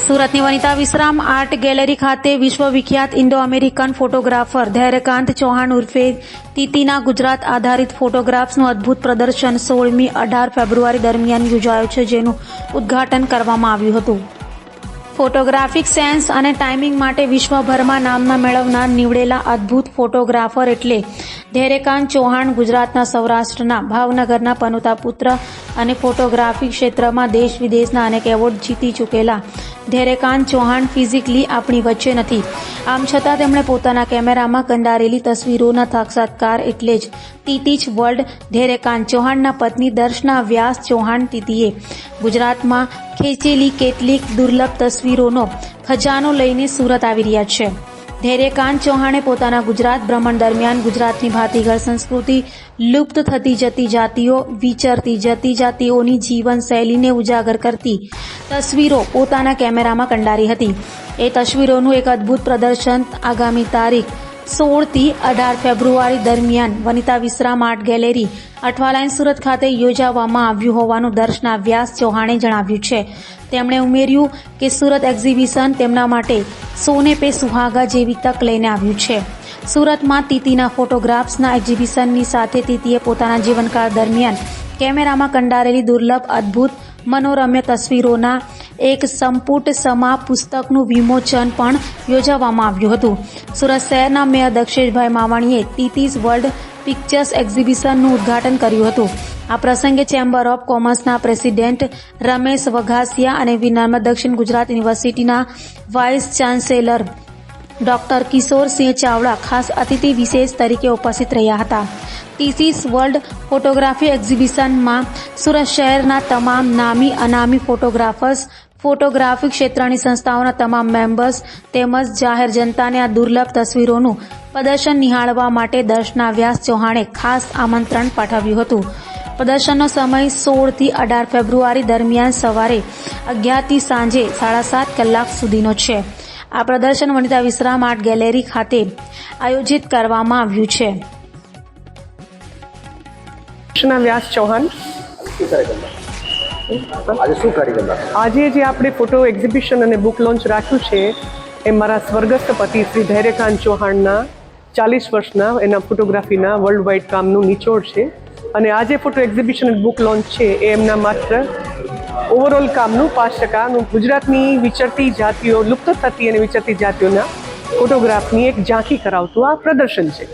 સુરતની વનિતા વિશ્રામ art gallery ખાતે વિશ્વવિખ્યાત ઇન્ડો અમેરિકન ફોટોગ્રાફર ધૈર્યકાંત ચૌહાણ ઉર્ફે તીતીના ગુજરાત આધારિત ફોટોગ્રાફ્સનું અદ્ભુત પ્રદર્શન 16મી 18 ફેબ્રુઆરી દરમિયાન યોજાયું છે, જેનું ઉદ્ઘાટન કરવામાં આવ્યું હતું. ફોટોગ્રાફિક સેન્સ અને ટાઈમિંગ માટે વિશ્વભરમાં નામના મેળવનાર નીવડેલા અદ્ભુત ફોટોગ્રાફર એટલે ધૈર્યકાંત ચૌહાણ ગુજરાતના સૌરાષ્ટ્રના ભાવનગરના પનોતા પુત્ર અને ફોટોગ્રાફી ક્ષેત્રમાં દેશ વિદેશના અનેક એવોર્ડ જીતી ચૂકેલા ધૈર્યકાંત ચૌહાણ ફિઝિકલી આપણી વચ્ચે નથી. આમ છતાં તેમણે પોતાના કેમેરામાં કંડારેલી તસવીરોના સાક્ષાત્કાર એટલે જ તીતીજ વર્લ્ડ ધૈર્યકાંત ચૌહાણના પત્ની દર્શના વ્યાસ ચૌહાણ તીતીએ ગુજરાતમાં ખેંચેલી કેટલીક દુર્લભ તસવીરોનો ખજાનો લઈને સુરત આવી રહ્યા છે. ધૈર્યકાંત ચૌહાણે પોતાના ગુજરાત ભ્રમણ દરમિયાન ગુજરાતની ભાતીગળ સંસ્કૃતિ, લુપ્ત થતી જતી જાતિઓ, વિચરતી જતી જાતિઓની જીવનશૈલીને ઉજાગર કરતી તસવીરો પોતાના કેમેરામાં કંડારી હતી. એ તસવીરોનું એક અદ્ભુત પ્રદર્શન આગામી તારીખ 16 થી 18 ફેબ્રુઆરી દરમિયાન વનિતા વિશ્રામ આર્ટ ગેલેરી અઠવાલાઇન સુરત ખાતે યોજવામાં આવ્યું હોવાનું દર્શના વ્યાસ ચૌહાણે જણાવ્યું છે. તેમણે ઉમેર્યું કે સુરત એક્ઝિબિશન તેમના માટે સોને પે સુહાગા જેવી તક લઈને આવ્યું છે. સુરતમાં તીતીના ફોટોગ્રાફ્સના એક્ઝિબિશનની સાથે તીતીએ પોતાના જીવનકાળ દરમિયાન કેમેરામાં કંડારેલી દુર્લભ, અદ્ભુત, મનોરમ્ય તસવીરોના એક સંપુટ સમા પુસ્તકનું વિમોચન પણ યોજવામાં આવ્યું હતું. સુરત શહેરના મેયર દક્ષેશભાઈ માવાણીએ તીતીઝ વર્લ્ડ પિક્ચર્સ એક્ઝિબિશનનું ઉદ્ઘાટન કર્યું હતું. આ પ્રસંગે ચેમ્બર ઓફ કોમર્સના પ્રેસિડેન્ટ રમેશ વઘાસિયા અને વિનમ્ર દક્ષિણ ગુજરાત યુનિવર્સિટીના vice chancellor doctor Kishorsinh Chavda ખાસ અતિથિ વિશેષ તરીકે ઉપસ્થિત રહ્યા હતા. તીતીઝ વર્લ્ડ ફોટોગ્રાફી એક્ઝિબિશનમાં સુરત શહેરના તમામ નામી અનામી ફોટોગ્રાફર્સ, ફોટોગ્રાફી ક્ષેત્રની સંસ્થાઓના તમામ મેમ્બર્સ તેમજ જાહેર જનતાને આ દુર્લભ તસવીરોનું પ્રદર્શન નિહાળવા માટે દર્શના વ્યાસ ચૌહાણે ખાસ આમંત્રણ પાઠવ્યું હતું. પ્રદર્શનનો સમય 16 થી 18 ફેબ્રુઆરી દરમિયાન સવારે 11 થી સાંજે 7:30 કલાક સુધીનો છે. આ પ્રદર્શન વનિતા વિશ્રામ આર્ટ ગેલેરી ખાતે આયોજિત કરવામાં આવ્યું છે. વ્યાસ ચૌહાણ આજે જે આપણે ફોટો એક્ઝિબિશન અને બુક લોન્ચ રાખ્યું છે એ મારા સ્વર્ગસ્થ પતિ શ્રી ધૈર્યકાંત ચૌહાણના 40 વર્ષના એના ફોટોગ્રાફીના વર્લ્ડ વાઇડ કામનું નિચોડ છે. અને આ જે ફોટો એક્ઝિબિશન અને બુક લોન્ચ છે એ એમના માત્ર ઓવરઓલ કામનું 5% ગુજરાતની વિચરતી જાતિઓ, લુપ્ત થતી અને વિચરતી જાતિઓના ફોટોગ્રાફની એક ઝાંખી કરાવતું આ પ્રદર્શન છે.